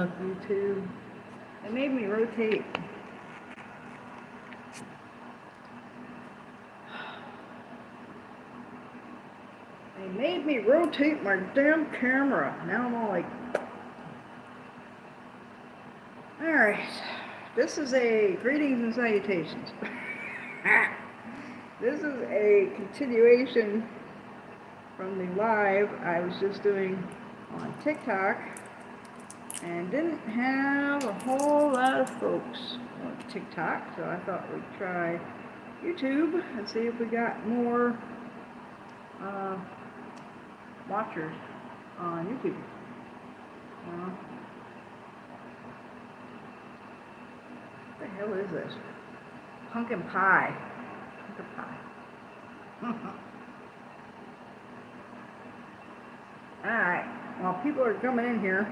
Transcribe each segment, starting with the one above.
Ugh, YouTube. It made me rotate. They made me rotate my damn camera. Now I'm all like... Alright. This is a greetings and salutations. This is a continuation from the live I was just doing on TikTok. And didn't have a whole lot of folks on TikTok, so I thought we'd try YouTube and see if we got more watchers on YouTube. What the hell is this? Pumpkin pie. Pumpkin pie. Alright, while people are coming in here,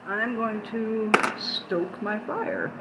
I'm going to stoke my fire.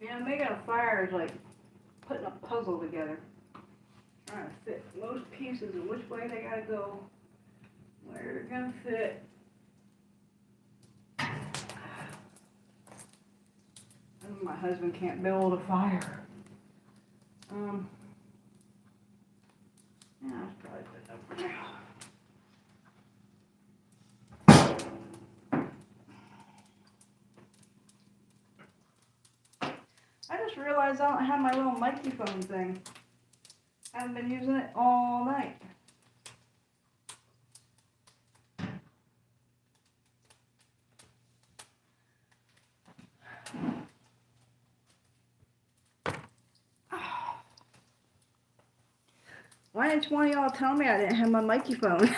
Yeah, making a fire is like putting a puzzle together. Trying to fit most pieces and which way they gotta go, where they're gonna fit. My husband can't build a fire. Yeah, that's probably good enough for now. I just realized I don't have my little microphone thing. I haven't been using it all night. Why didn't one of y'all tell me I didn't have my microphone?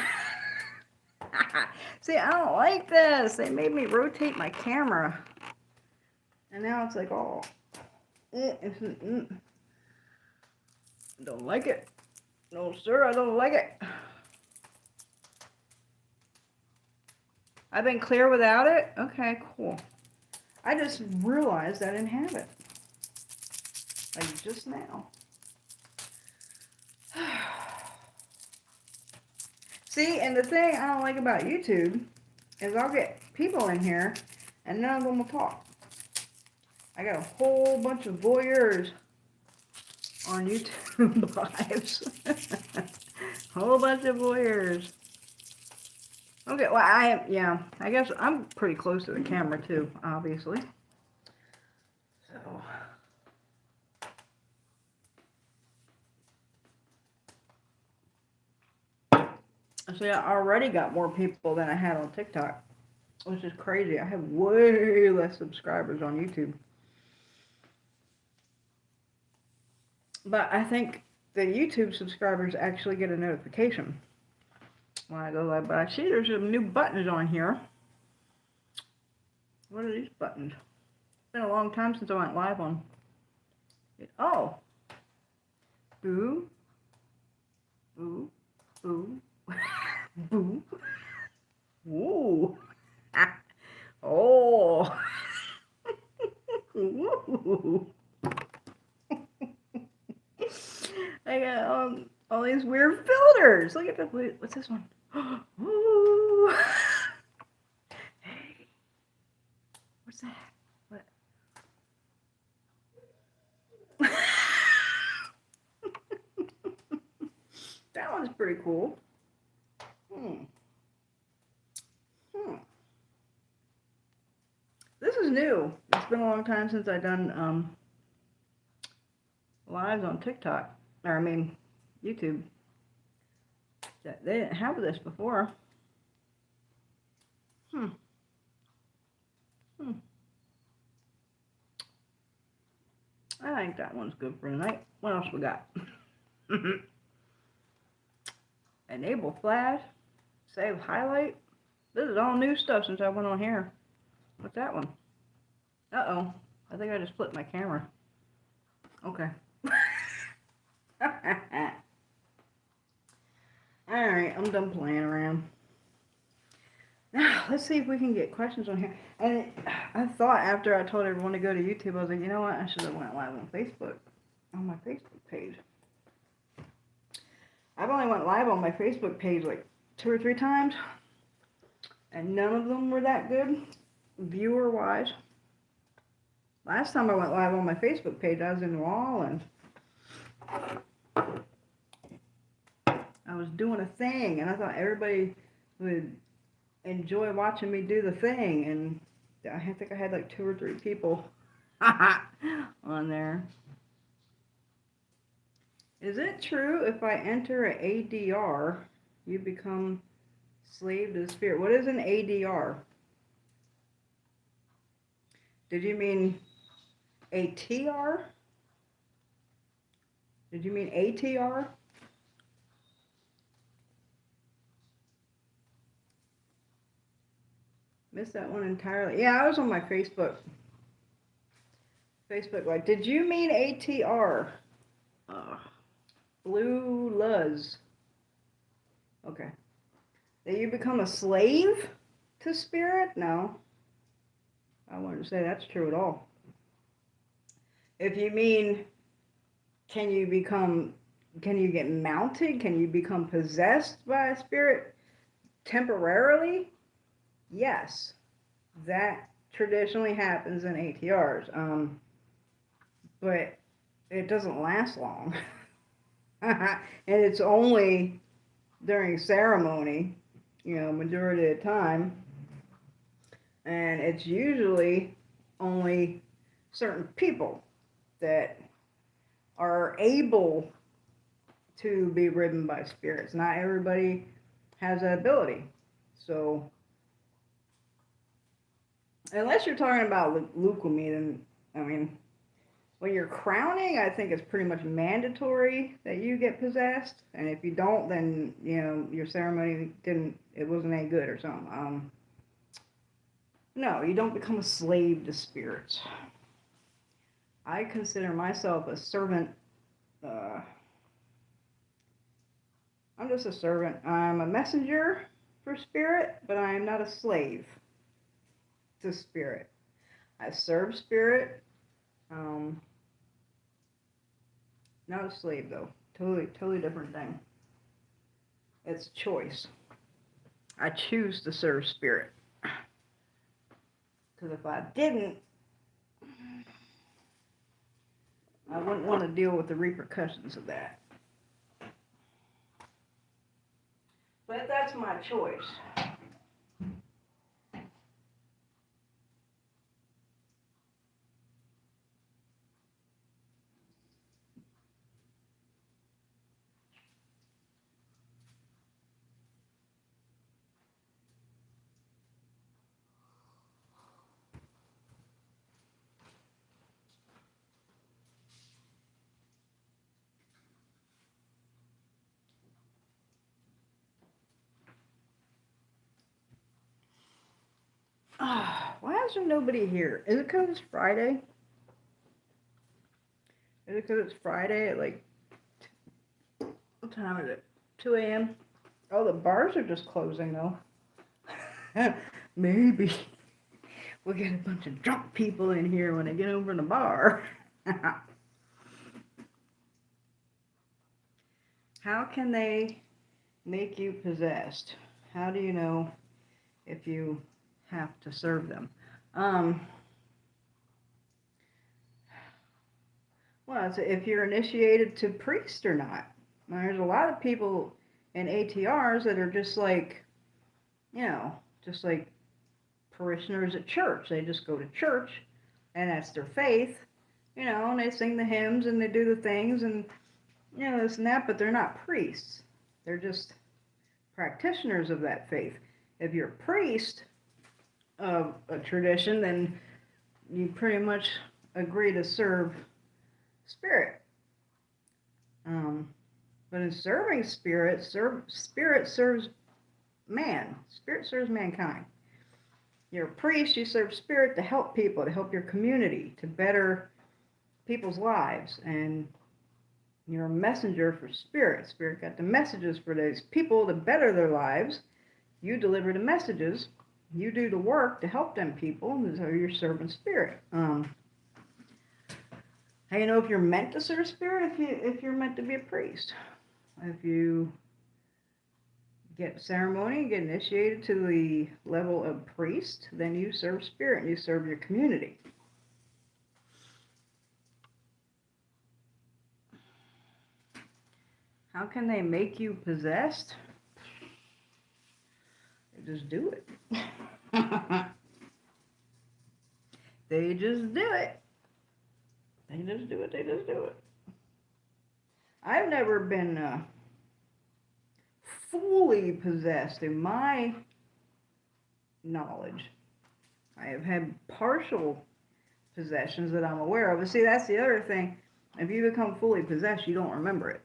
See, I don't like this. They made me rotate my camera. And now it's like, oh. Don't like it. No, sir, I don't like it. I've been clear without it? Okay, cool. I just realized I didn't have it. Like just now. See, and the thing I don't like about YouTube is I'll get people in here and none of them will talk. I got a whole bunch of voyeurs on YouTube lives. Whole bunch of voyeurs. Okay, well, I guess I'm pretty close to the camera too, obviously. So. So yeah, I already got more people than I had on TikTok, which is crazy. I have way less subscribers on YouTube. But I think the YouTube subscribers actually get a notification when I go live. But I see there's some new buttons on here. What are these buttons? It's been a long time since I went live on it. Oh. Boo. Boo. Boo. Boo. Ooh. Oh. Ooh. I got all these weird filters. Look at this. What's this one? Ooh. Hey. What's that? What? That one's pretty cool. This is new. It's been a long time since I've done lives on TikTok. Or I mean, YouTube. They didn't have this before. I think that one's good for tonight. What else we got? Enable flash. Save highlight. This is all new stuff since I went on here. What's that one? Uh-oh. I think I just flipped my camera. Okay. Alright, I'm done playing around. Now, let's see if we can get questions on here. And I thought after I told everyone to go to YouTube, I was like, you know what? I should have went live on Facebook. On my Facebook page. I've only went live on my Facebook page like 2 or 3 times. And none of them were that good, viewer-wise. Last time I went live on my Facebook page, I was in New Orleans. I was doing a thing, and I thought everybody would enjoy watching me do the thing. And I think I had like 2 or 3 people on there. Is it true if I enter an ADR, you become slave to the spirit? What is an ADR? Did you mean ATR? Did you mean ATR? Missed that one entirely. Yeah, I was on my Facebook. Like, did you mean ATR? Blue Luz. Okay. That you become a slave to spirit? No. I wouldn't say that's true at all. If you mean, can you get mounted? Can you become possessed by a spirit temporarily? Yes. That traditionally happens in ATRs. But it doesn't last long. And it's only during ceremony, majority of the time. And it's usually only certain people that are able to be ridden by spirits. Not everybody has that ability. So, unless you're talking about leukemia, then, when you're crowning, I think it's pretty much mandatory that you get possessed. And if you don't, then, your ceremony wasn't any good or something. No, you don't become a slave to spirits. I consider myself a servant. I'm just a servant. I'm a messenger for spirit, but I am not a slave to spirit. I serve spirit. Not a slave, though. Totally different thing. It's choice. I choose to serve spirit. Because if I didn't, I wouldn't want to deal with the repercussions of that. But that's my choice. Why is there nobody here? Is it because it's Friday? Is it because it's Friday at like, what time is it? 2 a.m.? Oh, the bars are just closing though. Maybe we'll get a bunch of drunk people in here when I get over in the bar. How can they make you possessed? How do you know if you have to serve them? Well, it's if you're initiated to priest or not. There's a lot of people in ATRs that are just like, just like parishioners at church. They just go to church, and that's their faith, and they sing the hymns and they do the things and, this and that, but they're not priests. They're just practitioners of that faith. If you're a priest of a tradition, then you pretty much agree to serve spirit. But in serving spirit, spirit serves man. Spirit serves mankind. You're a priest, you serve spirit to help people, to help your community, to better people's lives. And you're a messenger for spirit. Spirit got the messages for those people to better their lives. You deliver the messages. You do the work to help them people. And so you're serving spirit. How you know if you're meant to serve spirit? If you're meant to be a priest. If you get ceremony, get initiated to the level of priest, then you serve spirit and you serve your community. How can they make you possessed? They just do it. They just do it. They just do it. They just do it. I've never been fully possessed in my knowledge. I have had partial possessions that I'm aware of. But see, that's the other thing. If you become fully possessed, you don't remember it.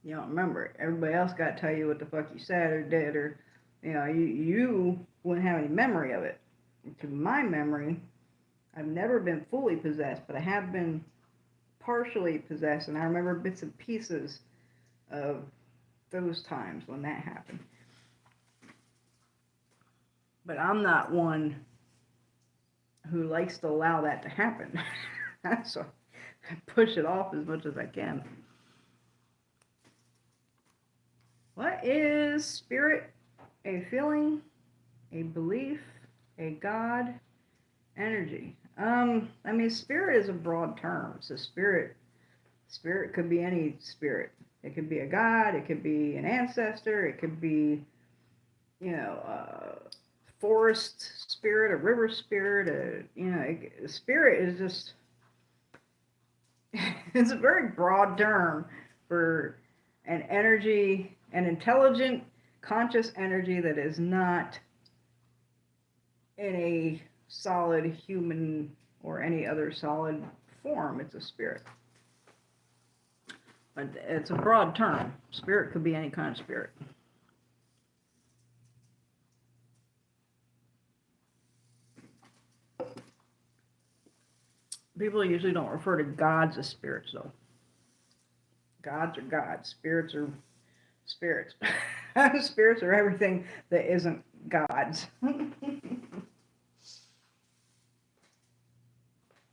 You don't remember it. Everybody else got to tell you what the fuck you said or did, or, you wouldn't have any memory of it. To my memory, I've never been fully possessed, but I have been partially possessed, and I remember bits and pieces of those times when that happened. But I'm not one who likes to allow that to happen. So I push it off as much as I can. What is spirit? A feeling, a belief, a God, energy. Spirit is a broad term. So spirit could be any spirit. It could be a God, it could be an ancestor, it could be, a forest spirit, a river spirit, a spirit is just, it's a very broad term for an energy, an intelligent, conscious energy that is not in a solid human or any other solid form. It's a spirit. But it's a broad term. Spirit could be any kind of spirit. People usually don't refer to gods as spirits, though. Gods are gods. Spirits are spirits. Spirits are everything that isn't gods.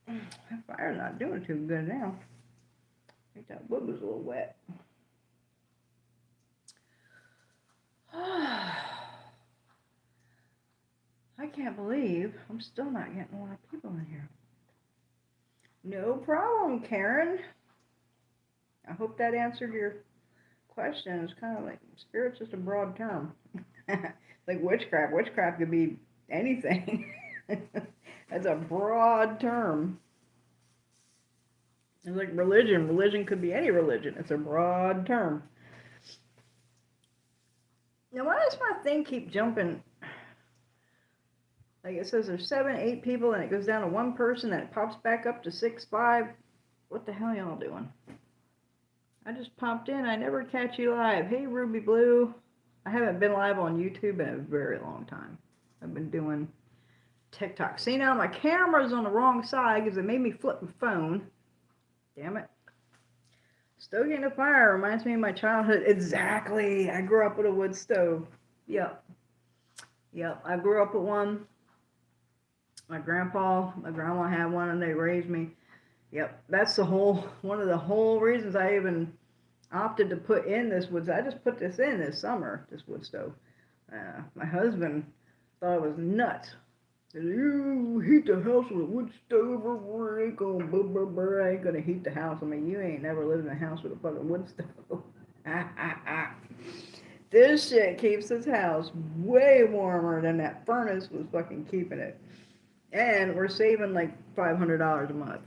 That fire's not doing too good now. I think that wood was a little wet. can't believe I'm still not getting a lot of people in here. No problem, Karen. I hope that answered your question. It's kind of like spirit's just a broad term. Like witchcraft. Witchcraft could be anything. That's a broad term. It's like religion. Religion could be any religion. It's a broad term. Now, why does my thing keep jumping? Like it says there's 7, 8 people, and it goes down to 1 person, and it pops back up to 6, 5. What the hell y'all doing? I just popped in. I never catch you live. Hey, Ruby Blue. I haven't been live on YouTube in a very long time. I've been doing TikTok. See, now my camera's on the wrong side because it made me flip my phone. Damn it. Stoking the fire reminds me of my childhood. Exactly. I grew up with a wood stove. Yep. I grew up with one. My grandpa, my grandma had one, and they raised me. Yep. That's one of the whole reasons I even opted to put in this wood. I just put this in this summer, this wood stove. My husband thought it was nuts. He said, you heat the house with a wood stove, or ain't gonna heat the house. I mean, you ain't never lived in a house with a fucking wood stove. This shit keeps this house way warmer than that furnace was fucking keeping it. And we're saving like $500 a month.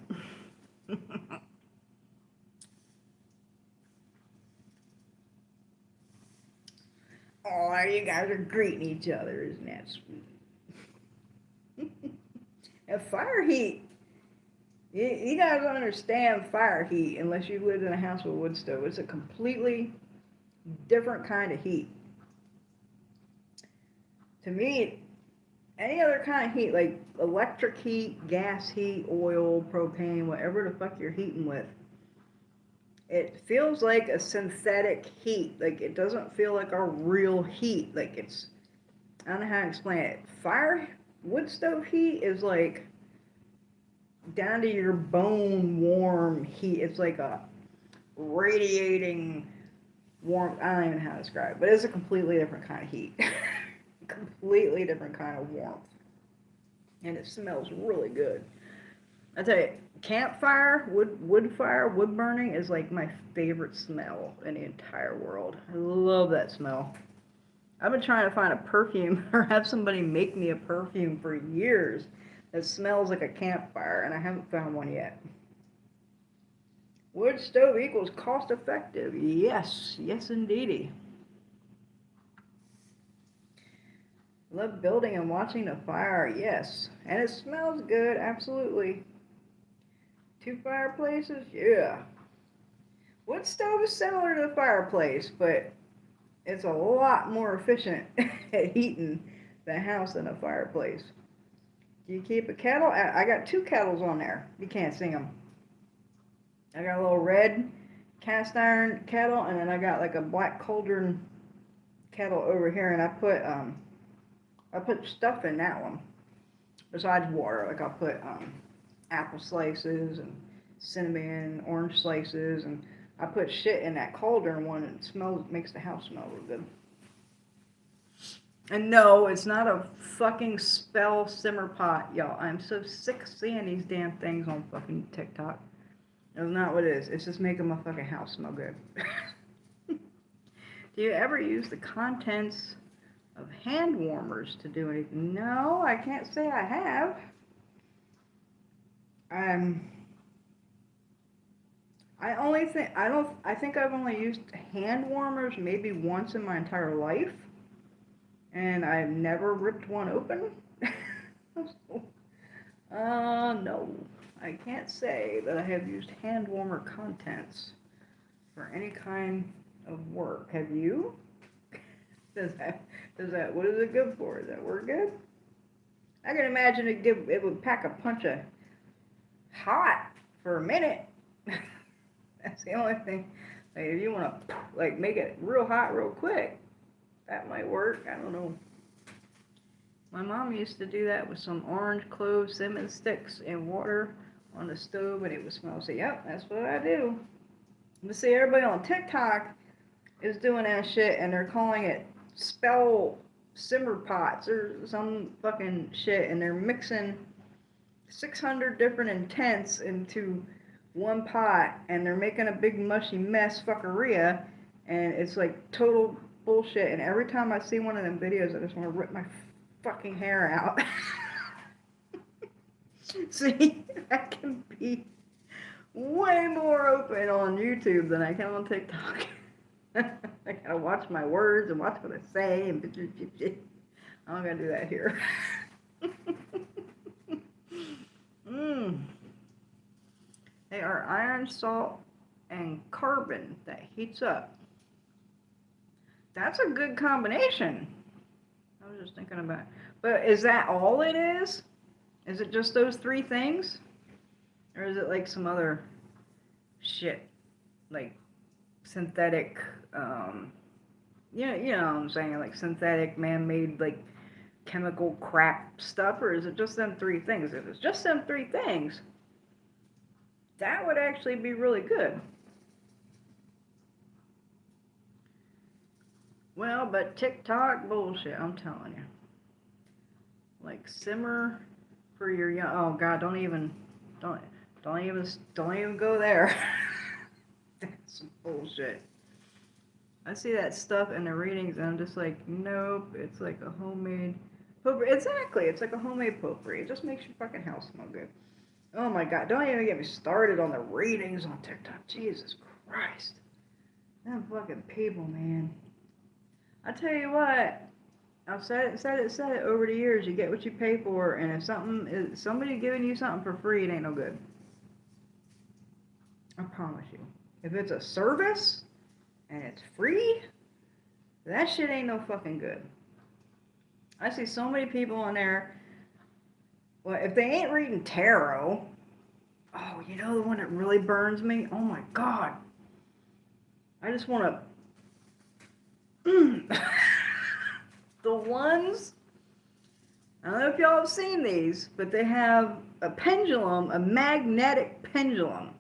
Oh, you guys are greeting each other. Isn't that sweet? And fire heat. You guys don't understand fire heat unless you've lived in a house with a wood stove. It's a completely different kind of heat. To me, any other kind of heat, like electric heat, gas heat, oil, propane, whatever the fuck you're heating with, it feels like a synthetic heat. Like, it doesn't feel like a real heat. Like, it's, I don't know how to explain it. Wood stove heat is like down to your bone warm heat. It's like a radiating warmth. I don't even know how to describe it, but it's a completely different kind of heat. Completely different kind of warmth. And it smells really good. I tell you, campfire, wood fire, wood burning is like my favorite smell in the entire world. I love that smell. I've been trying to find a perfume or have somebody make me a perfume for years that smells like a campfire, and I haven't found one yet. Wood stove equals cost effective. Yes indeedy. Love building and watching the fire. Yes. And it smells good. Absolutely. 2 fireplaces. Yeah. Wood stove is similar to the fireplace, but it's a lot more efficient at heating the house than a fireplace. Do you keep a kettle? I got 2 kettles on there. You can't see them. I got a little red cast iron kettle, and then I got like a black cauldron kettle over here, and I put stuff in that one besides water. Like, I'll put apple slices and cinnamon, orange slices, and I put shit in that cauldron one, and it makes the house smell real good. And no, it's not a fucking spell simmer pot, y'all. I'm so sick of seeing these damn things on fucking TikTok. That's not what it is. It's just making my fucking house smell good. Do you ever use the contents of hand warmers to do anything? No, I can't say I have. I think I've only used hand warmers maybe once in my entire life, and I've never ripped one open. No, I can't say that I have used hand warmer contents for any kind of work. Have you? What is it good for? Does that work good? I can imagine it would pack a punch of hot for a minute. That's the only thing. Like, if you want to like make it real hot real quick, that might work. I don't know. My mom used to do that with some orange clove cinnamon sticks and water on the stove, and it would smell. So, yep, that's what I do. But see, everybody on TikTok is doing that shit, and they're calling it spell simmer pots or some fucking shit, and they're mixing 600 different intents into one pot, and they're making a big mushy mess fuckeria, and it's like total bullshit. And every time I see one of them videos, I just want to rip my fucking hair out. See, I can be way more open on YouTube than I can on TikTok. I gotta watch my words and watch what I say, and I'm not gonna do that here. They are iron, salt, and carbon that heats up. That's a good combination. I was just thinking about it. But is that all it is? Is it just those three things? Or is it like some other shit? Like synthetic, you know what I'm saying? Like synthetic, man-made, like chemical crap stuff? Or is it just them three things? If it's just them three things, that would actually be really good. Well, but TikTok bullshit, I'm telling you. Like simmer for your young. Oh God, don't even go there. That's some bullshit. I see that stuff in the readings, and I'm just like, nope. It's like a homemade potpourri. Exactly, it's like a homemade potpourri. It just makes your fucking house smell good. Oh my God, don't even get me started on the ratings on TikTok. Jesus Christ. Them fucking people, man. I tell you what, I've said it over the years. You get what you pay for, and if somebody giving you something for free, it ain't no good. I promise you. If it's a service, and it's free, that shit ain't no fucking good. I see so many people on there. Well, if they ain't reading tarot, oh, you know the one that really burns me? Oh my God. I just want to... The ones... I don't know if y'all have seen these, but they have a pendulum, a magnetic pendulum.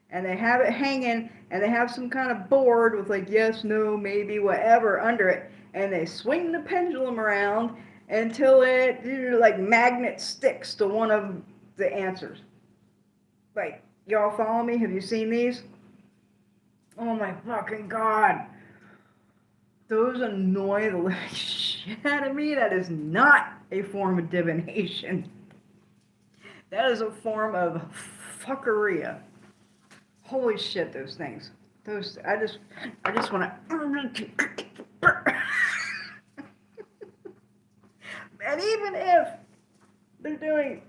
And they have it hanging, and they have some kind of board with like yes, no, maybe, whatever under it. And they swing the pendulum around until it like magnet sticks to one of the answers. Like, y'all follow me? Have you seen these? Oh my fucking God. Those annoy the living shit out of me. That is not a form of divination. That is a form of fuckeria. Holy shit, those things. Those, I just want to... And even if they're doing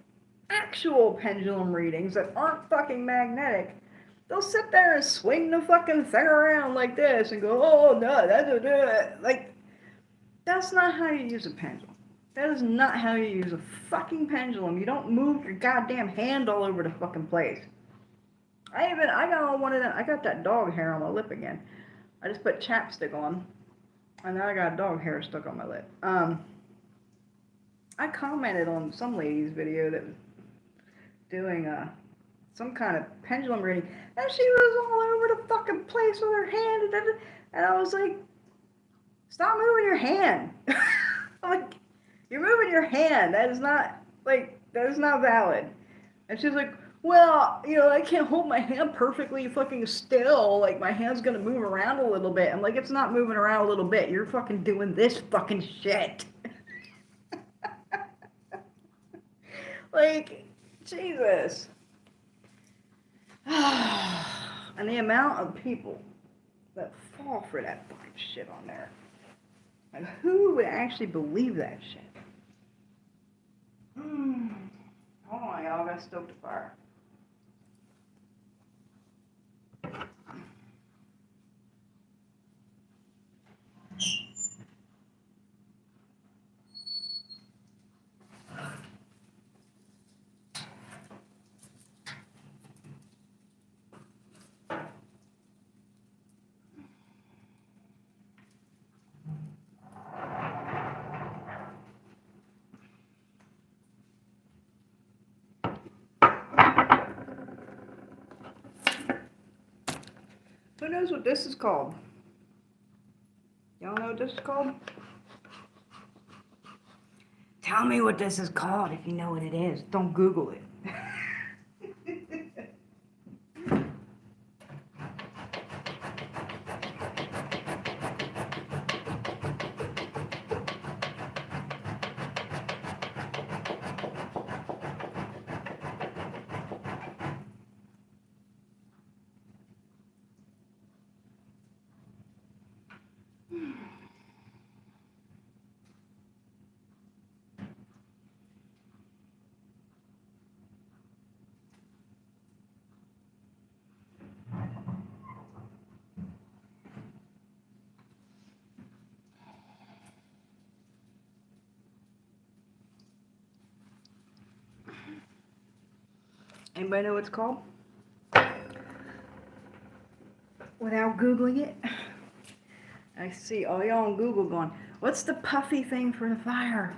actual pendulum readings that aren't fucking magnetic, they'll sit there and swing the fucking thing around like this and go, oh, no, that's like, that's not how you use a pendulum. That is not how you use a fucking pendulum. You don't move your goddamn hand all over the fucking place. I got on one of them. I got that dog hair on my lip again. I just put chapstick on, and now I got dog hair stuck on my lip. I commented on some lady's video that was doing some kind of pendulum reading, and she was all over the fucking place with her hand, and I was like, stop moving your hand. I'm like, you're moving your hand. That is not valid. And she's like, well, I can't hold my hand perfectly fucking still. Like, my hand's gonna move around a little bit. I'm like, it's not moving around a little bit. You're fucking doing this fucking shit. Like, Jesus. And the amount of people that fall for that fucking shit on there. Like, who would actually believe that shit? Hold on, y'all. I gotta stoke the fire. Who knows what this is called? Y'all know what this is called? Tell me what this is called if you know what it is. Don't Google it. Anybody know what it's called? Without Googling it? I see all y'all on Google going, what's the puffy thing for the fire?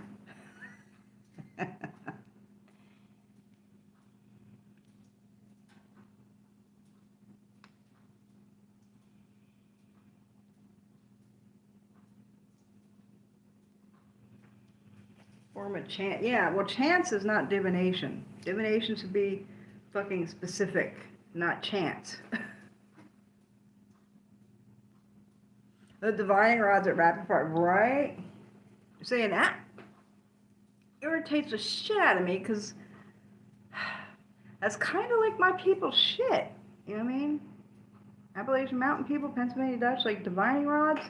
Form a chance. Yeah, well, chance is not divination. Divination should be fucking specific, not chance. The divining rods at rapid fire, right? Saying that irritates the shit out of me because that's kind of like my people's shit. You know what I mean? Appalachian Mountain people, Pennsylvania Dutch, like divining rods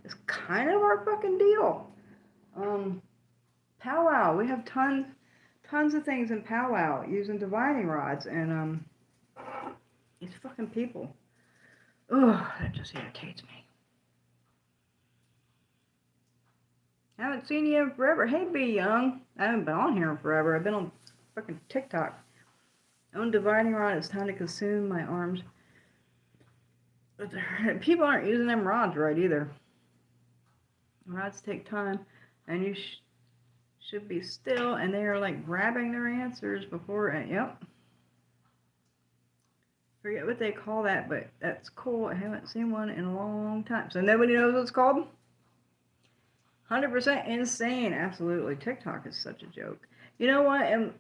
is kind of our fucking deal. Pow-wow, we have tons of things in Pow-wow using divining rods, and these fucking people. Ugh, that just irritates me. Haven't seen you in forever. Hey, B Young. I haven't been on here in forever. I've been on fucking TikTok. Own dividing rod. It's time to consume my arms. But people aren't using them rods right either. Rods take time, and you should be still, and they are like grabbing their answers before. Yep. Forget what they call that, but that's cool. I haven't seen one in a long time. So nobody knows what it's called? 100% insane. Absolutely. TikTok is such a joke. You know what? And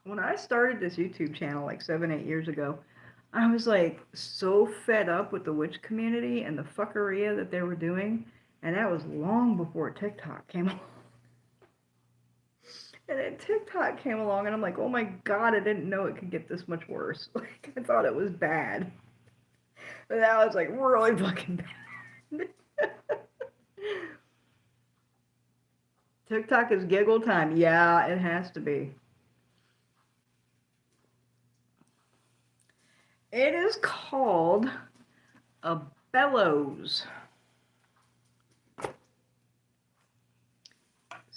when I started this YouTube channel like 7-8 years ago, I was like so fed up with the witch community and the fuckeria that they were doing. And that was long before TikTok came along. And then TikTok came along and I'm like, oh my God, I didn't know it could get this much worse. Like, I thought it was bad. But now it's like really fucking bad. TikTok is giggle time. Yeah, it has to be. It is called a bellows. This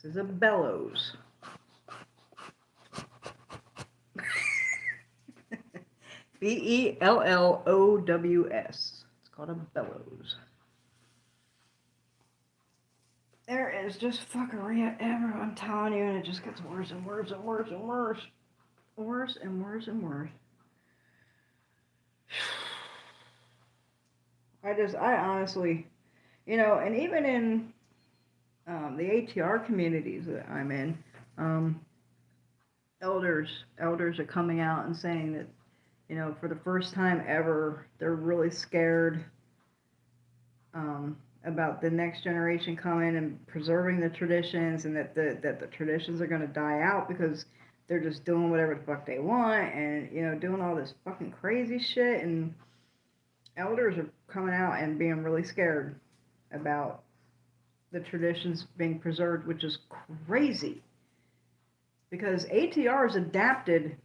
is a bellows. B-E-L-L-O-W-S. It's called a bellows. There is just fuckery ever, I'm telling you, and it just gets worse and worse and worse and worse. Worse and worse and worse. I honestly, you know, and even in the ATR communities that I'm in, elders are coming out and saying that, you know, for the first time ever, they're really scared about the next generation coming and preserving the traditions, and that the traditions are going to die out because they're just doing whatever the fuck they want, and, you know, doing all this fucking crazy shit. And elders are coming out and being really scared about the traditions being preserved, which is crazy because ATR is adapted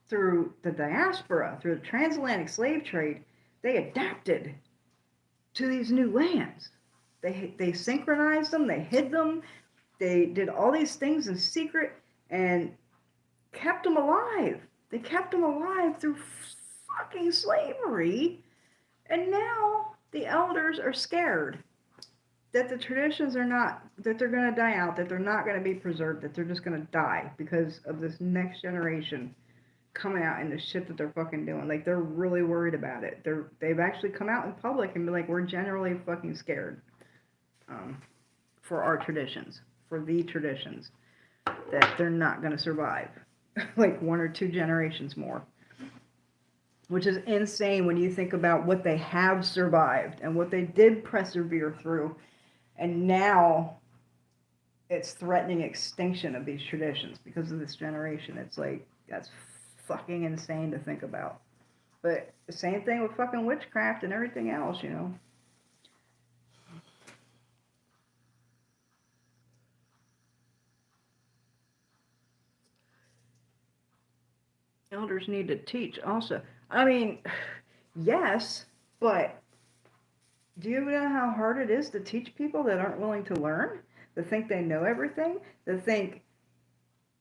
through the diaspora, through the transatlantic slave trade. They adapted to these new lands. They synchronized them, they hid them, they did all these things in secret and kept them alive. They kept them alive through fucking slavery, and now the elders are scared that the traditions are not, that they're going to die out, that they're not going to be preserved, that they're just going to die because of this next generation coming out and the shit that they're fucking doing. Like, they're really worried about it. They've actually come out in public and be like, we're generally fucking scared for our traditions. for the traditions, that they're not going to survive like 1 or 2 generations more. Which is insane when you think about what they have survived and what they did persevere through. And now it's threatening extinction of these traditions because of this generation. It's like, that's fucking insane to think about. But the same thing with fucking witchcraft and everything else, you know. Elders need to teach also. I mean, yes, but do you know how hard it is to teach people that aren't willing to learn? That think they know everything? That think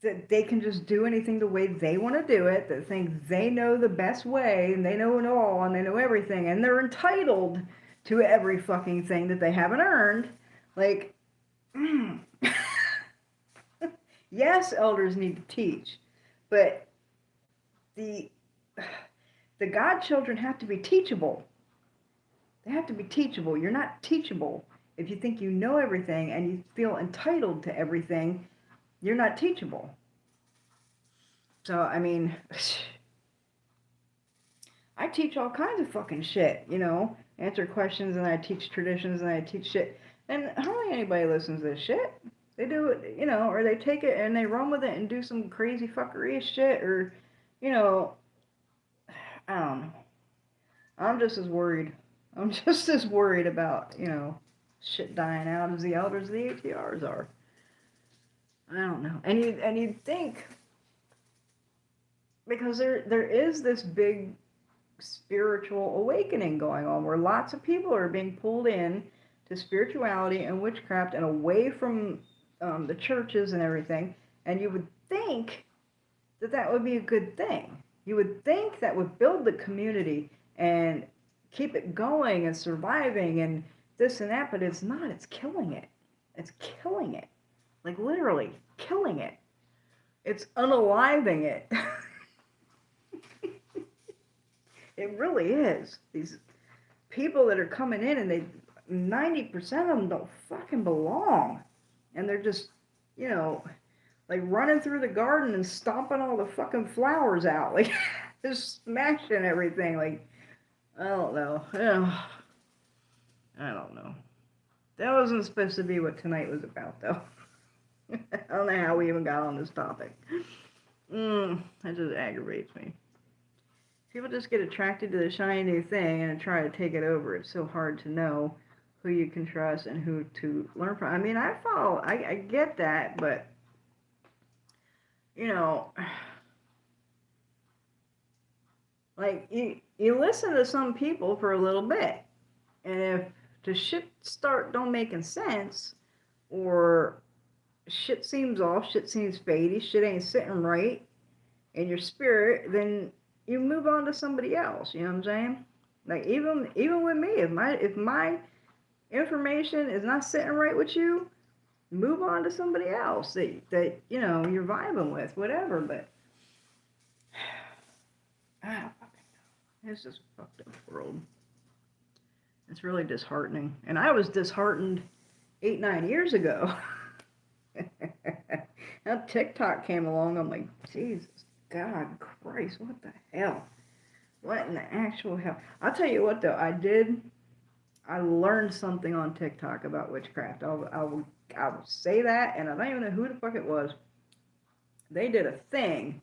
that they can just do anything the way they want to do it? That think they know the best way and they know it all and they know everything and they're entitled to every fucking thing that they haven't earned? Like, yes, elders need to teach, but the godchildren have to be teachable. They have to be teachable. You're not teachable if you think you know everything and you feel entitled to everything. You're not teachable. So, I mean, I teach all kinds of fucking shit, you know, answer questions, and I teach traditions, and I teach shit. And hardly anybody listens to this shit. They do it, you know, or they take it and they run with it and do some crazy fuckery shit, or, you know, I don't know. I'm just as worried about, you know, shit dying out as the elders of the ATRs are. I don't know. And you'd think, because there is this big spiritual awakening going on where lots of people are being pulled in to spirituality and witchcraft and away from the churches and everything, and you would think that would be a good thing. You would think that would build the community and keep it going and surviving and this and that, but it's not. It's killing it. It's killing it. Like, literally killing it. It's unaliving it. It really is. These people that are coming in, and 90% of them don't fucking belong. And they're just, you know, like running through the garden and stomping all the fucking flowers out. Like, just smashing everything. Like, I don't know. I don't know. That wasn't supposed to be what tonight was about, though. I don't know how we even got on this topic. That just aggravates me. People just get attracted to the shiny new thing and try to take it over. It's so hard to know who you can trust and who to learn from. I mean, I get that, but, you know, like, you listen to some people for a little bit, and if the shit don't making sense, or shit seems off, shit seems fadey, shit ain't sitting right in your spirit, then you move on to somebody else. You know what I'm saying? Like, even with me, if my information is not sitting right with you, move on to somebody else that you know you're vibing with, whatever. But I don't fucking know. It's just a fucked up world. It's really disheartening, and I was disheartened 8-9 years ago. Now TikTok came along, I'm like, Jesus God Christ, what the hell? What in the actual hell? I'll tell you what, though, I learned something on TikTok about witchcraft. I will say that, and I don't even know who the fuck it was. They did a thing.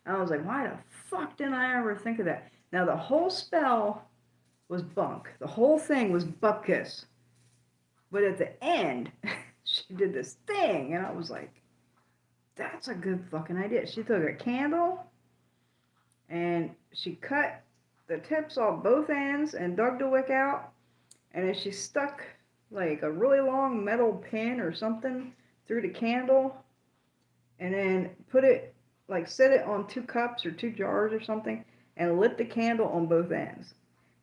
I was like, why the fuck didn't I ever think of that? Now, the whole spell was bunk. The whole thing was butt kiss. But at the end, she did this thing, and I was like, that's a good fucking idea. She took a candle, and she cut the tips off both ends and dug the wick out, and then she stuck like a really long metal pin or something through the candle, and then put it, like, set it on 2 cups or 2 jars or something, and lit the candle on both ends.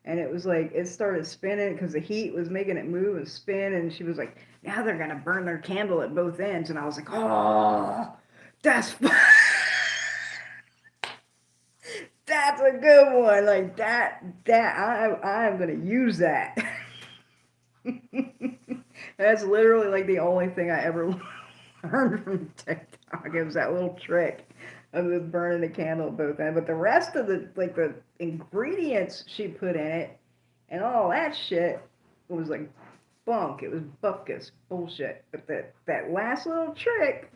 And it was like, it started spinning because the heat was making it move and spin, and she was like, now they're going to burn their candle at both ends. And I was like, oh, that's that's a good one. Like, I'm going to use that. That's literally like the only thing I ever learned from TikTok. It was that little trick of the burning the candle at both ends. But the rest of the ingredients she put in it and all that shit was like bunk. It was bupkis bullshit. But that last little trick,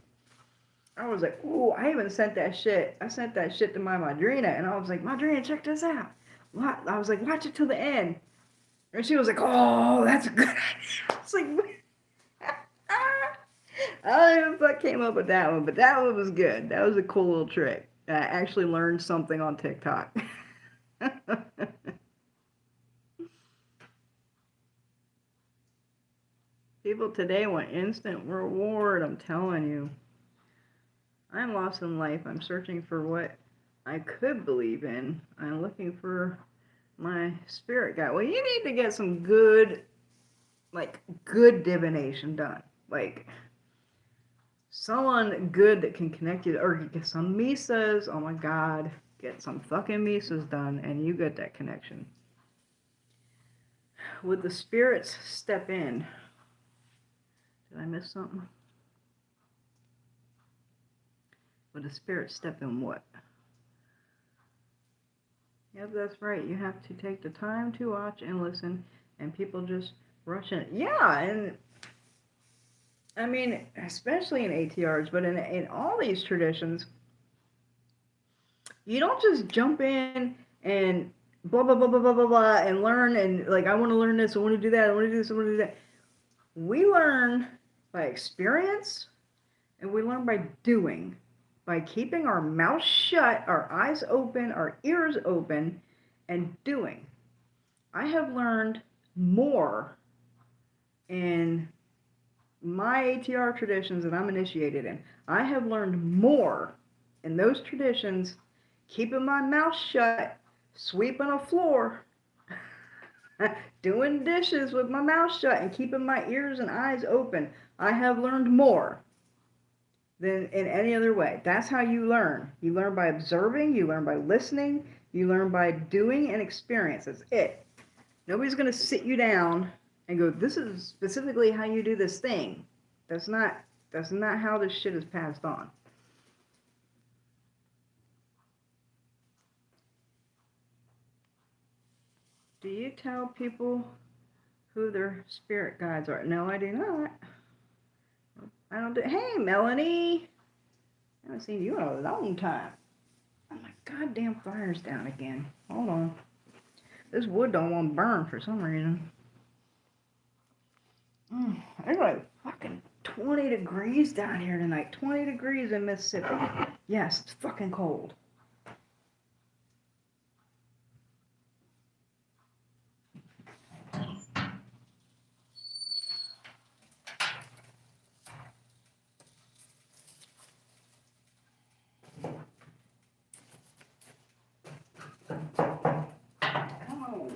I was like, ooh, I even sent that shit. I sent that shit to my Madrina, and I was like, Madrina, check this out. What? I was like, watch it till the end. And she was like, oh, that's a good idea. I was like, I don't know if I came up with that one, but that one was good. That was a cool little trick. I actually learned something on TikTok. People today want instant reward, I'm telling you. I'm lost in life. I'm searching for what I could believe in. I'm looking for my spirit guide. Well, you need to get some good divination done. Like, someone good that can connect you, or get some misas. Oh my god, get some fucking misas done, and you get that connection. Would the spirits step in? Did I miss something? Would the spirits step in what? Yep, that's right. You have to take the time to watch and listen, and people just rush in. Yeah, and I mean, especially in ATRs, but in all these traditions, you don't just jump in and blah blah blah blah blah blah blah and learn and like I want to learn this, I want to do that, I want to do this, I want to do that. We learn by experience, and we learn by doing, by keeping our mouth shut, our eyes open, our ears open, and doing. I have learned more in my ATR traditions that I'm initiated in. I have learned more in those traditions keeping my mouth shut, sweeping a floor, doing dishes with my mouth shut, and keeping my ears and eyes open. I have learned more than in any other way. That's how you learn. You learn by observing, you learn by listening, you learn by doing and experience. That's it. Nobody's going to sit you down and go, this is specifically how you do this thing. That's not how this shit is passed on. Do you tell people who their spirit guides are? No, I do not. I don't do. Hey, Melanie. I haven't seen you in a long time. Oh, my goddamn fire's down again. Hold on. This wood don't want to burn for some reason. It's like fucking 20 degrees down here tonight. 20 degrees in Mississippi. Yes, it's fucking cold. Come on.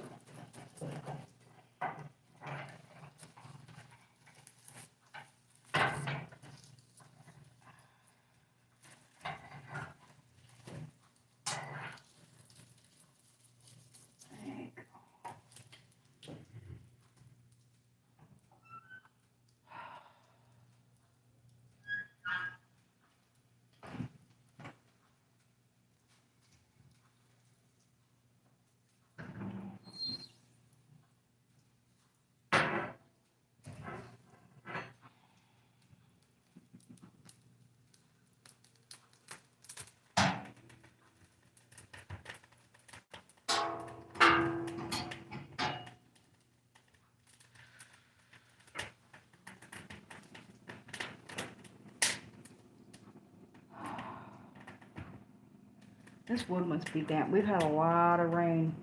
This wood must be damp. We've had a lot of rain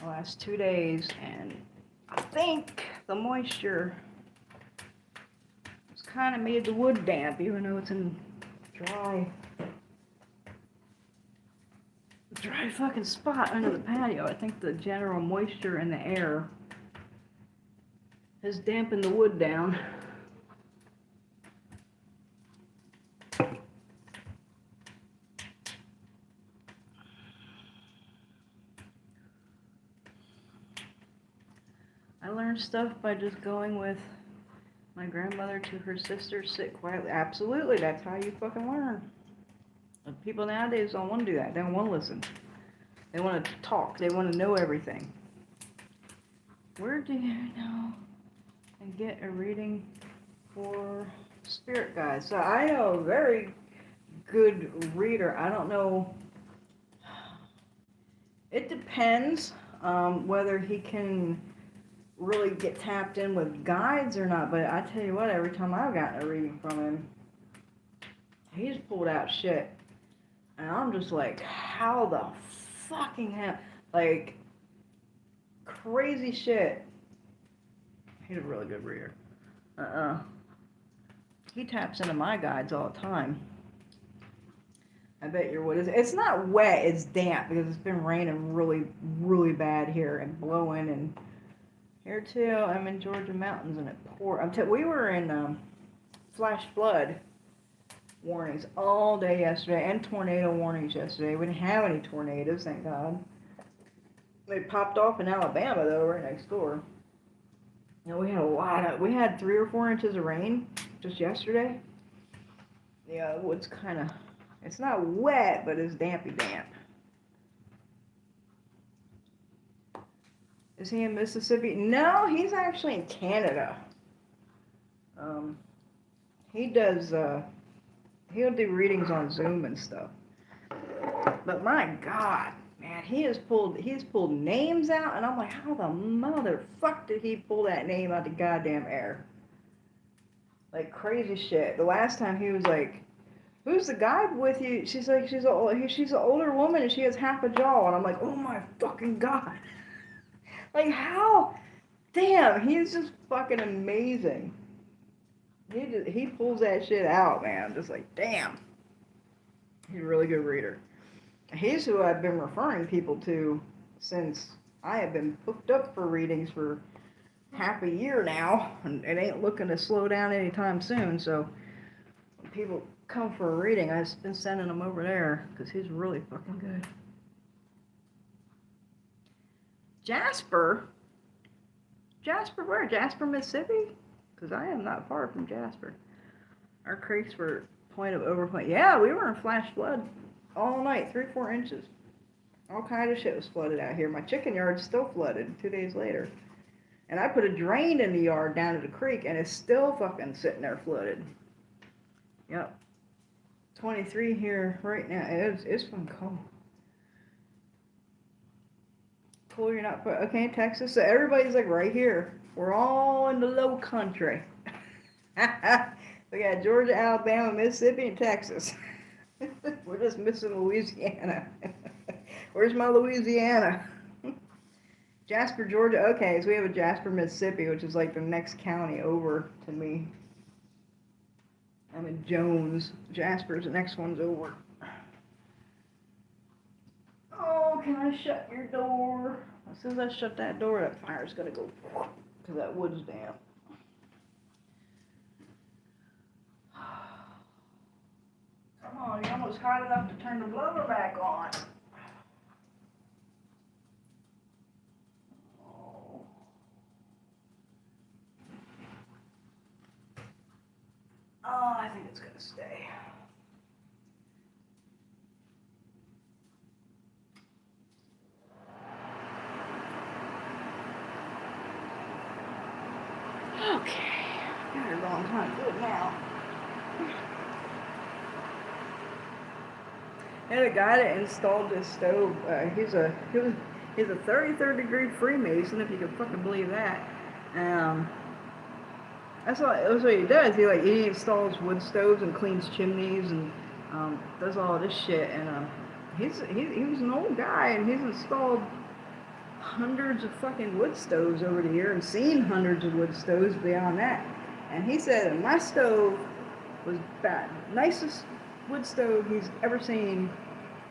the last 2 days, and I think the moisture has kind of made the wood damp, even though it's in dry fucking spot under the patio. I think the general moisture in the air has dampened the wood down. I learned stuff by just going with My grandmother to her sister, sit quietly. Absolutely, that's how you fucking learn. But people nowadays don't want to do that. They don't want to listen. They want to talk. They want to know everything. Where do you know and get a reading for spirit guides? So I know a very good reader. I don't know. It depends whether he can really get tapped in with guides or not. But I tell you what, every time I've gotten a reading from him, he's pulled out shit. And I'm just like, how the fucking hell? Like, crazy shit. He's a really good reader. He taps into my guides all the time. I bet you're what is it? It's not wet, it's damp because it's been raining really, really bad here and blowing. And here too, I'm in Georgia mountains and it poured. We were in flash flood warnings all day yesterday and tornado warnings yesterday. We didn't have any tornadoes, thank God. They popped off in Alabama though, right next door. You know, we had 3 or 4 inches of rain just yesterday. Yeah, the wood's kind of, it's not wet, but it's dampy damp. Is he in Mississippi? No, he's actually in Canada. He does, he'll do readings on Zoom and stuff. But my God, man, he's pulled names out, and I'm like, how the motherfuck did he pull that name out the goddamn air? Like crazy shit. The last time he was like, who's the guy with you? She's like, she's an older woman and she has half a jaw, and I'm like, oh my fucking God. Like how? Damn, he's just fucking amazing. He pulls that shit out, man. I'm just like, damn. He's a really good reader. He's who I've been referring people to since I have been booked up for readings for half a year now, and it ain't looking to slow down anytime soon. So when people come for a reading, I've been sending them over there because he's really fucking good. Jasper where? Jasper, Mississippi? Because I am not far from Jasper. Our creeks were point of overflow. Yeah, we were in flash flood all night, 3-4 inches. All kind of shit was flooded out here. My chicken yard's still flooded 2 days later. And I put a drain in the yard down to the creek, and it's still fucking sitting there flooded. Yep. 23 here right now. It's fucking cold. Cool, you're not put. Okay, Texas. So everybody's like right here. We're all in the low country. We got Georgia, Alabama, Mississippi, and Texas. We're just missing Louisiana. Where's my Louisiana? Jasper, Georgia. Okay, so we have a Jasper, Mississippi, which is like the next county over to me. I'm in Jones. Jasper's the next one's over. Oh, can I shut your door? As soon as I shut that door, that fire's gonna go because that wood's damp. Come on, you're almost hot enough to turn the blower back on. Oh, I think it's gonna stay. Okay, got a long time to do it now. I had a guy that installed this stove. He's a 33rd degree Freemason, if you can fucking believe that. That's what he does. He installs wood stoves and cleans chimneys and does all this shit. And he was an old guy, and he's installed hundreds of fucking wood stoves over the year and seen hundreds of wood stoves beyond that. And he said that my stove was the nicest wood stove he's ever seen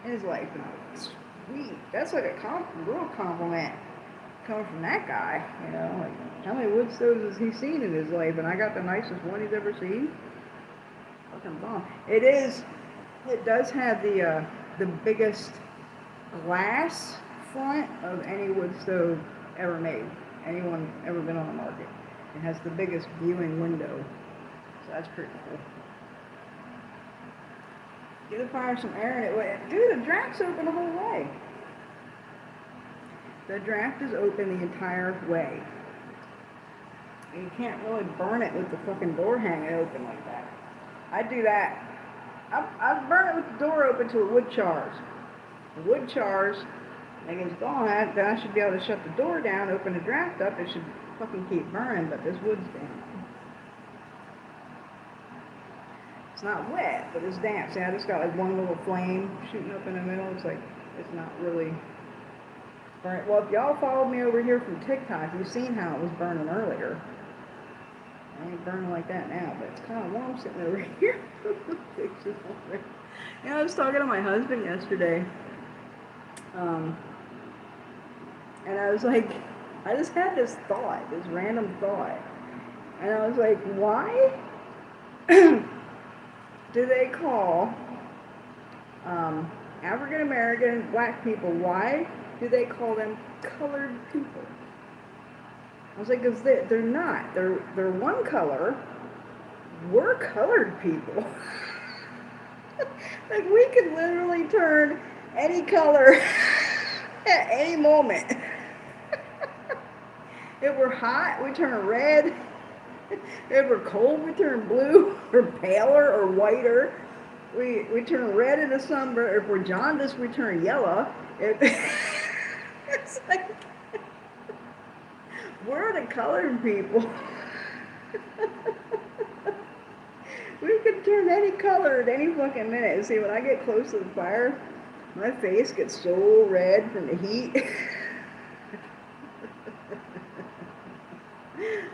in his life. And I was like, sweet. That's like a real compliment coming from that guy, you know. Like, how many wood stoves has he seen in his life? And I got the nicest one he's ever seen. Fucking bomb. It does have the biggest glass front of any wood stove ever made. Anyone ever been on the market. It has the biggest viewing window. So that's pretty cool. Give the fire some air in it. Dude, the draft's open the whole way. The draft is open the entire way. And you can't really burn it with the fucking door hanging open like that. I do that. I burn it with the door open till the wood chars. The wood chars, like it's gone, then I should be able to shut the door down, open the draft up. It should fucking keep burning, but this wood's damp. It's not wet, but it's damp. See, I just got like one little flame shooting up in the middle. It's like, it's not really burnt. Well, if y'all followed me over here from TikTok, you've seen how it was burning earlier. It ain't burning like that now, but it's kind of warm sitting over here. You know, I was talking to my husband yesterday, and I was like, I just had this thought, this random thought, and I was like, why do they call African American black people, why do they call them colored people? I was like, because they're not. They're one color. We're colored people. Like, we could literally turn any color at any moment. If we're hot, we turn red. If we're cold, we turn blue, or paler, or whiter. We turn red in the summer. If we're jaundiced, we turn yellow. It's like, we're the colored people. We can turn any color at any fucking minute. And see, when I get close to the fire, my face gets so red from the heat.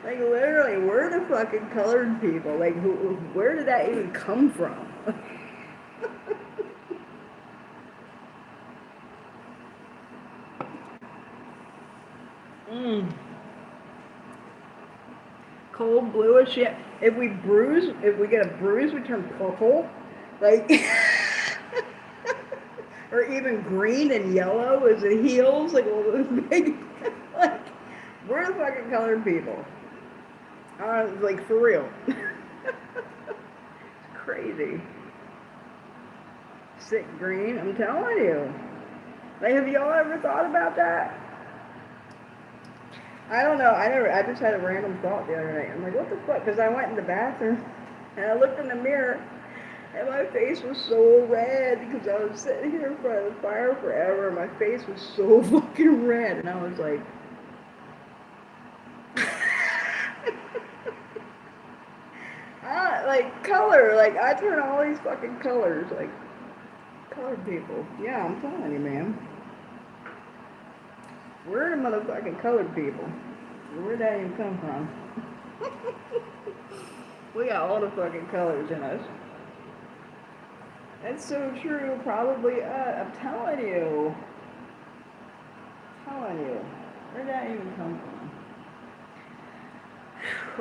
Like, literally, we're the fucking colored people. Like, where did that even come from? Cold bluish shit. If we get a bruise, we turn purple. Like, or even green and yellow as it heals. Like, all those big, like, we're the fucking colored people. Like, for real. It's crazy. Sick green, I'm telling you. Like, have y'all ever thought about that? I don't know. I just had a random thought the other night. I'm like, what the fuck? Because I went in the bathroom and I looked in the mirror and my face was so red because I was sitting here in front of the fire forever and my face was so fucking red. And I was like, like, color. Like, I turn all these fucking colors. Like, colored people. Yeah, I'm telling you, man. We're the motherfucking colored people. Where'd that even come from? We got all the fucking colors in us. That's so true. Probably, I'm telling you. Where'd that even come from?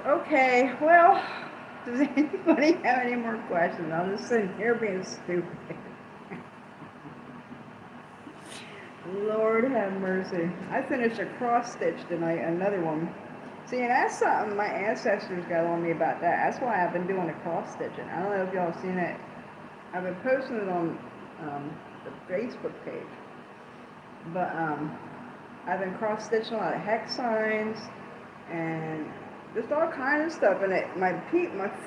Okay, well, does anybody have any more questions? I'm just sitting here being stupid. Lord have mercy. I finished a cross stitch tonight, another one. See, and that's something my ancestors got on me about that. That's why I've been doing the cross stitching. I don't know if y'all seen it. I've been posting it on the Facebook page. But I've been cross stitching a lot of hex signs and just all kinds of stuff. And my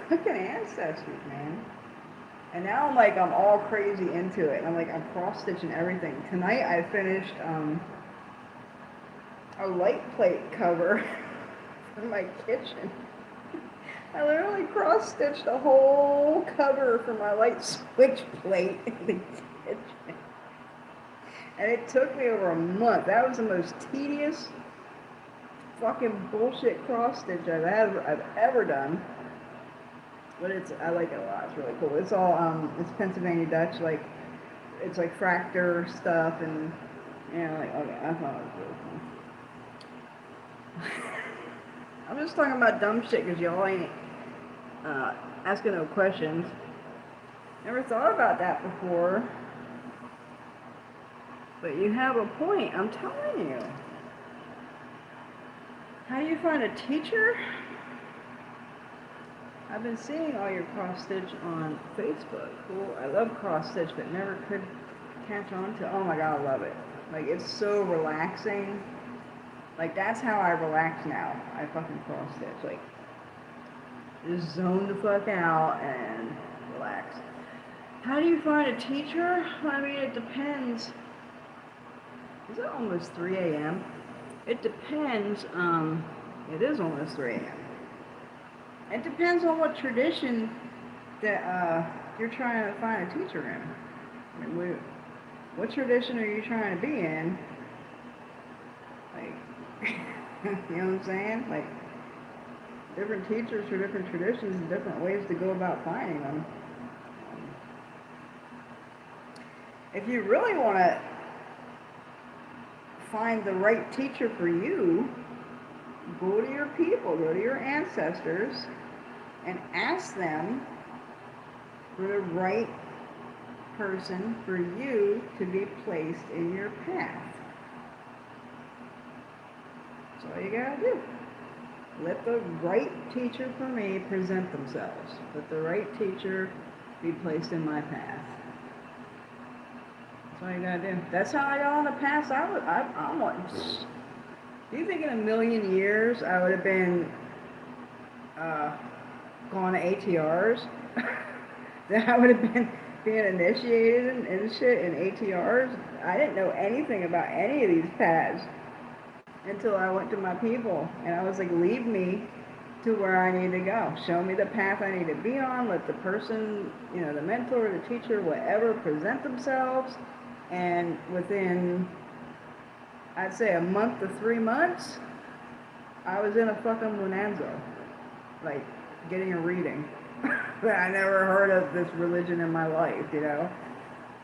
fucking ancestors, man. And now I'm all crazy into it. And I'm cross-stitching everything. Tonight I finished a light plate cover for my kitchen. I literally cross-stitched a whole cover for my light switch plate in the kitchen. And it took me over a month. That was the most tedious fucking bullshit cross-stitch I've ever done. But I like it a lot. It's really cool. It's all it's Pennsylvania Dutch, it's like fractor stuff, and okay, I thought it was really cool. I'm just talking about dumb shit because y'all ain't asking no questions. Never thought about that before. But you have a point. I'm telling you. How do you find a teacher? I've been seeing all your cross stitch on Facebook. Cool. I love cross stitch, but never could catch on to. Oh my god, I love it. Like, it's so relaxing. Like, that's how I relax now. I fucking cross stitch. Like, just zone the fuck out and relax. How do you find a teacher? I mean, it depends. Is it almost 3 a.m.? It depends. It is almost 3 a.m. It depends on what tradition that you're trying to find a teacher in. I mean, what tradition are you trying to be in? Like, you know what I'm saying? Like, different teachers for different traditions and different ways to go about finding them. If you really want to find the right teacher for you, go to your people, go to your ancestors, and ask them for the right person for you to be placed in your path. That's all you gotta do. Let the right teacher for me present themselves. Let the right teacher be placed in my path. That's all you gotta do. That's how I got on the path. Do you think in a million years I would have been gone to ATRs? That I would have been being initiated and shit in ATRs? I didn't know anything about any of these paths until I went to my people, and I was like, lead me to where I need to go. Show me the path I need to be on. Let the person, you know, the mentor, the teacher, whatever, present themselves. And within, I'd say, a month to 3 months, I was in a fucking bonanza, like getting a reading. I never heard of this religion in my life, you know.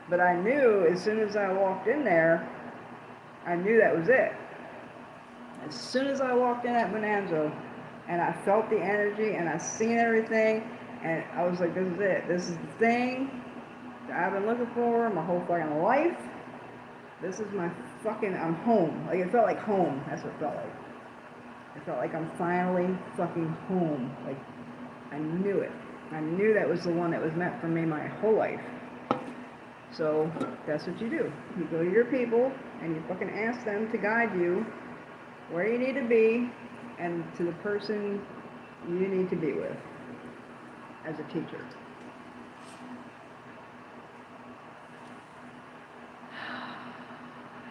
But I knew as soon as I walked in there, I knew that was it. As soon as I walked in that bonanza, and I felt the energy, and I seen everything, and I was like, this is it. This is the thing that I've been looking for my whole fucking life. This is my fucking, I'm home. Like, it felt like home. That's what it felt like. It felt like I'm finally fucking home. Like, I knew it. I knew that was the one that was meant for me my whole life. So, that's what you do. You go to your people, and you fucking ask them to guide you where you need to be, and to the person you need to be with as a teacher.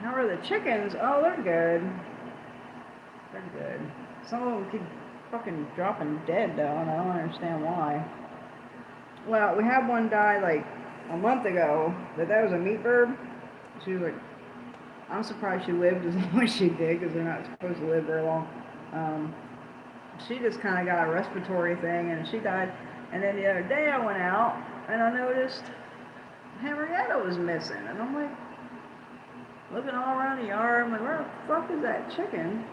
How are the chickens? Oh, they're good. They're good. Some of them keep fucking dropping dead, though, and I don't understand why. Well, we had one die, like, a month ago, but that was a meat bird. She was like, I'm surprised she lived as long as she did, because they're not supposed to live very long. She just kind of got a respiratory thing, and she died. And then the other day I went out, and I noticed Henrietta was missing. And I'm like, looking all around the yard, I'm like, where the fuck is that chicken?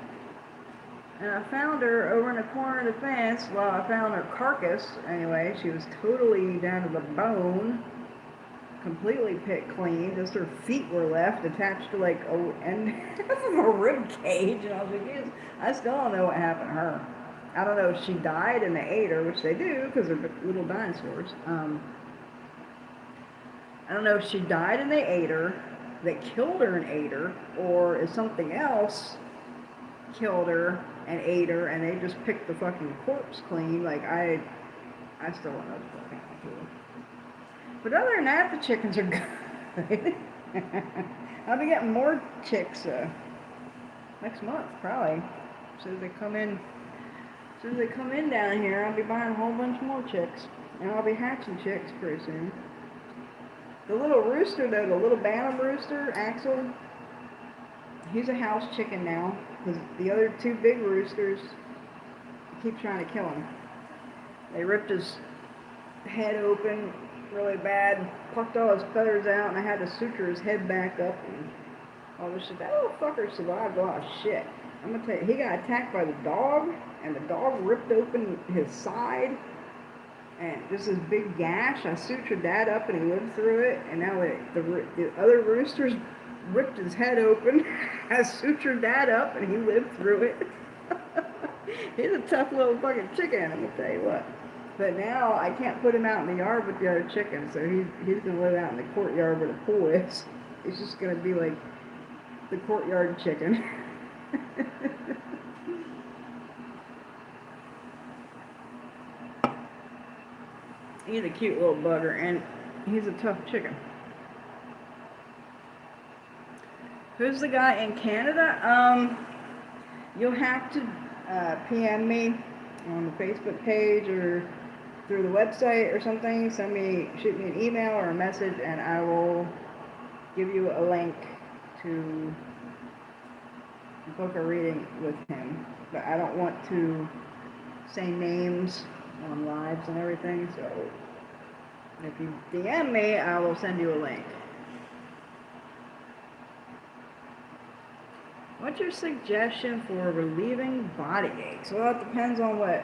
And I found her over in the corner of the fence. Well, I found her carcass, anyway. She was totally down to the bone. Completely picked clean, just her feet were left attached to like end of a rib cage, and I was like, yes, I still don't know what happened to her. I don't know if she died and they ate her, which they do because they're little dinosaurs. I don't know if she died and they ate her, they killed her and ate her, or if something else killed her and ate her and they just picked the fucking corpse clean. Like, I still don't know what the fuck happened to her. But other than that, the chickens are good. I'll be getting more chicks next month, probably. As soon as they come in down here, I'll be buying a whole bunch more chicks. And I'll be hatching chicks pretty soon. The little rooster, though, the little bantam rooster, Axel, he's a house chicken now. Because the other two big roosters keep trying to kill him. They ripped his head open really bad, plucked all his feathers out, and I had to suture his head back up and all this shit. That little fucker survived a lot of shit. I'm gonna tell you, he got attacked by the dog, and the dog ripped open his side, and just this big gash. I sutured that up, and he lived through it. And now the other roosters ripped his head open. I sutured that up, and he lived through it. He's a tough little fucking chicken, I'm gonna tell you what. But now I can't put him out in the yard with the other chickens, so he's gonna live out in the courtyard where the pool is. It's just gonna be like the courtyard chicken. He's a cute little bugger, and he's a tough chicken. Who's the guy in Canada? You'll have to PM me on the Facebook page or through the website or something. Shoot me an email or a message, and I will give you a link to book a reading with him. But I don't want to say names on lives and everything, so if you DM me, I will send you a link. What's your suggestion for relieving body aches? Well, it depends on what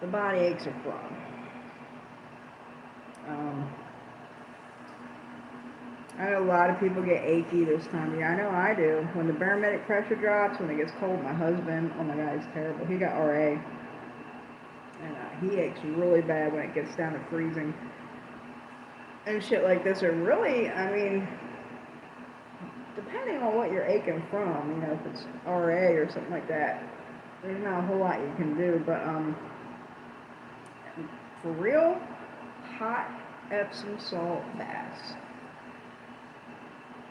the body aches are from. I know a lot of people get achy this time of year. I know I do. When the barometric pressure drops, when it gets cold, my husband, oh my God, he's terrible. He got RA. And he aches really bad when it gets down to freezing. And shit like this are really, I mean, depending on what you're aching from, you know, if it's RA or something like that, there's not a whole lot you can do. But for real, hot Epsom salt baths.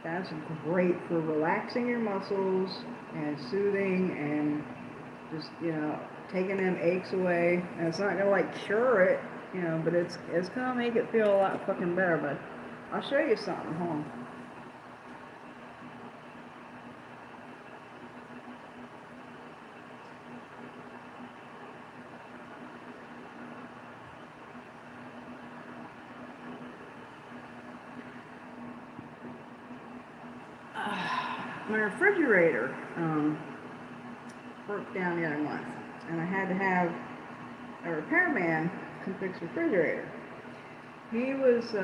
That's great for relaxing your muscles and soothing and just, you know, taking them aches away. And it's not gonna like cure it, you know, but it's gonna make it feel a lot fucking better. But I'll show you something. Hold on. My refrigerator broke down the other month, and I had to have a repairman come fix the refrigerator. He was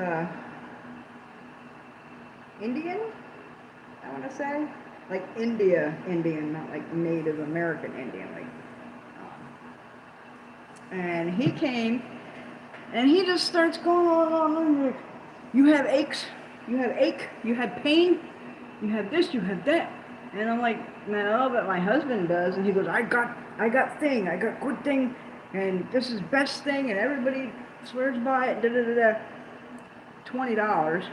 Indian, I want to say, like Indian, not like Native American Indian, like. And he came, and he just starts going on, like, you have aches, you have ache, you have pain. You have this, you have that. And I'm like, no, but my husband does. And he goes, I got good thing, and this is best thing, and everybody swears by it, $20.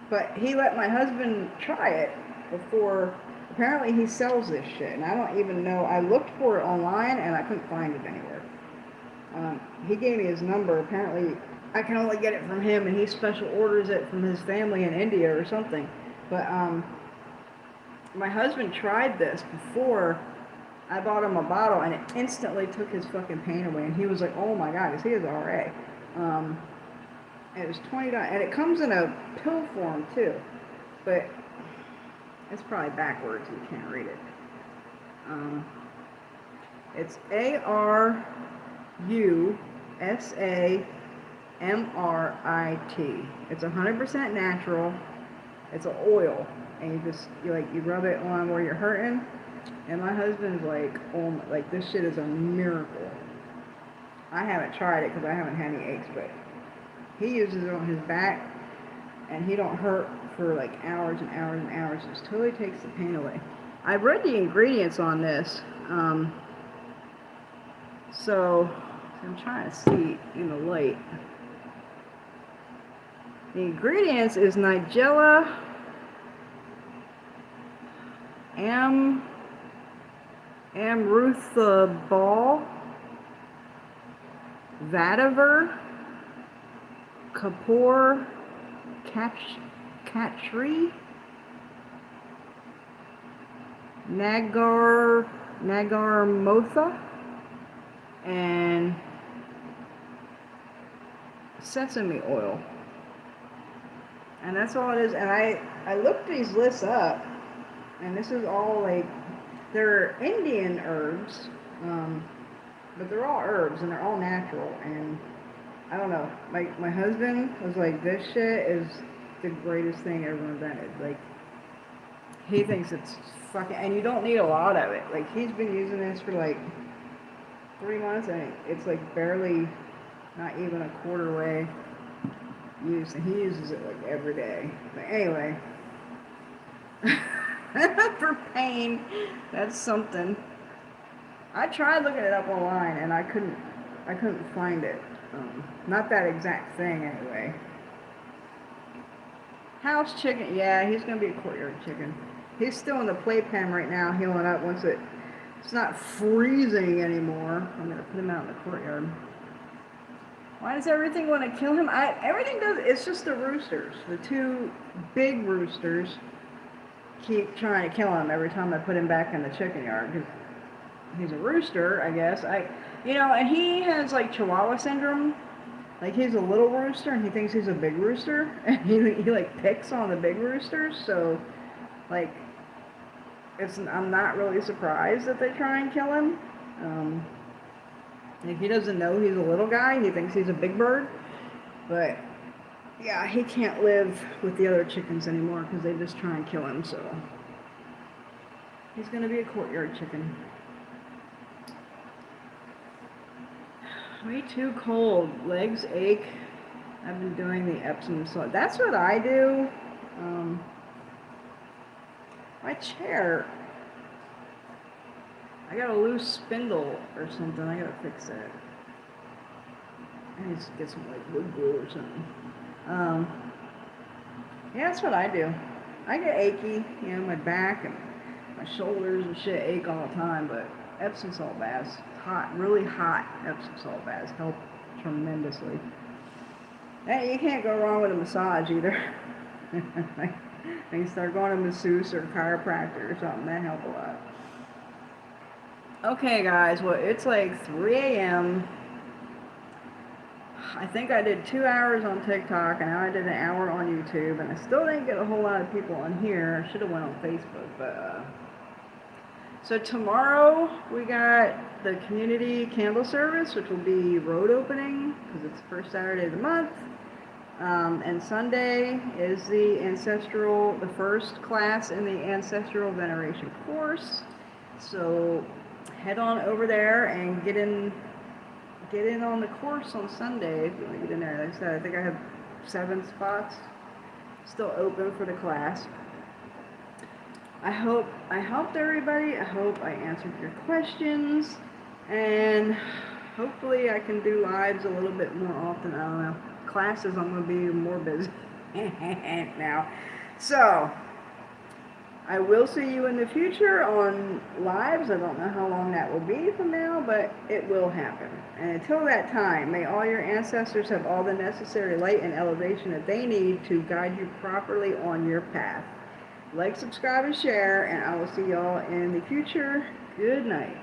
But he let my husband try it before. Apparently he sells this shit, and I don't even know. I looked for it online, and I couldn't find it anywhere. He gave me his number. Apparently I can only get it from him, and he special orders it from his family in India or something. But my husband tried this before I bought him a bottle, and it instantly took his fucking pain away. And he was like, "Oh my God," because he is RA. And it was $20, and it comes in a pill form too, but it's probably backwards. You can't read it. It's ARUSA. MRIT. It's 100% natural. It's an oil, and you rub it on where you're hurting. And my husband's like, oh my, like this shit is a miracle. I haven't tried it because I haven't had any aches, but he uses it on his back, and he don't hurt for like hours and hours and hours. It just totally takes the pain away. I've read the ingredients on this, so I'm trying to see in the light. The ingredients is Nigella, amruthabol, vetiver, kapoor, katri, nagarmotha, and sesame oil. And that's all it is. And I looked these lists up, and this is all like, they're Indian herbs, but they're all herbs, and they're all natural. And I don't know, my husband was like, this shit is the greatest thing ever invented. Like, he thinks it's fucking, and you don't need a lot of it. Like, he's been using this for like 3 months, and it's like barely, not even a quarter way used, and he uses it like every day. But anyway, for pain, that's something. I tried looking it up online, and I couldn't find it. Not that exact thing, anyway. House chicken, yeah, he's gonna be a courtyard chicken. He's still in the playpen right now, healing up. Once it's not freezing anymore, I'm gonna put him out in the courtyard. Why does everything want to kill him? Everything does. It's just the roosters. The two big roosters keep trying to kill him every time I put him back in the chicken yard. Cause he's a rooster, I guess. And he has like Chihuahua syndrome. Like he's a little rooster and he thinks he's a big rooster, and he like picks on the big roosters. So, like, I'm not really surprised that they try and kill him. Like he doesn't know he's a little guy. He thinks he's a big bird. But yeah, he can't live with the other chickens anymore because they just try and kill him. So he's gonna be a courtyard chicken. Way too cold. Legs ache. I've been doing the Epsom salt. That's what I do. My chair. I got a loose spindle or something. I gotta fix that. I need to get some like wood glue or something. Yeah, that's what I do. I get achy, my back and my shoulders and shit ache all the time, but Epsom salt baths, hot, really hot Epsom salt baths help tremendously. Hey, you can't go wrong with a massage either. You can start going to masseuse or chiropractor or something, that help a lot. Okay guys, well it's like 3 a.m. I think I did 2 hours on TikTok, and now I did an hour on YouTube, and I still didn't get a whole lot of people on here. I should have went on Facebook, but so tomorrow we got the community candle service, which will be road opening because it's the first Saturday of the month. And Sunday is the first class in the Ancestral Veneration course. So head on over there and get in on the course on Sunday if you want to get in there. Like I said, I think I have 7 spots still open for the class. I hope I helped everybody. I hope I answered your questions, and hopefully I can do lives a little bit more often. I don't know. Classes, I'm going to be more busy now. So I will see you in the future on lives. I don't know how long that will be from now, but it will happen. And until that time, may all your ancestors have all the necessary light and elevation that they need to guide you properly on your path. Like, subscribe, and share, and I will see y'all in the future. Good night.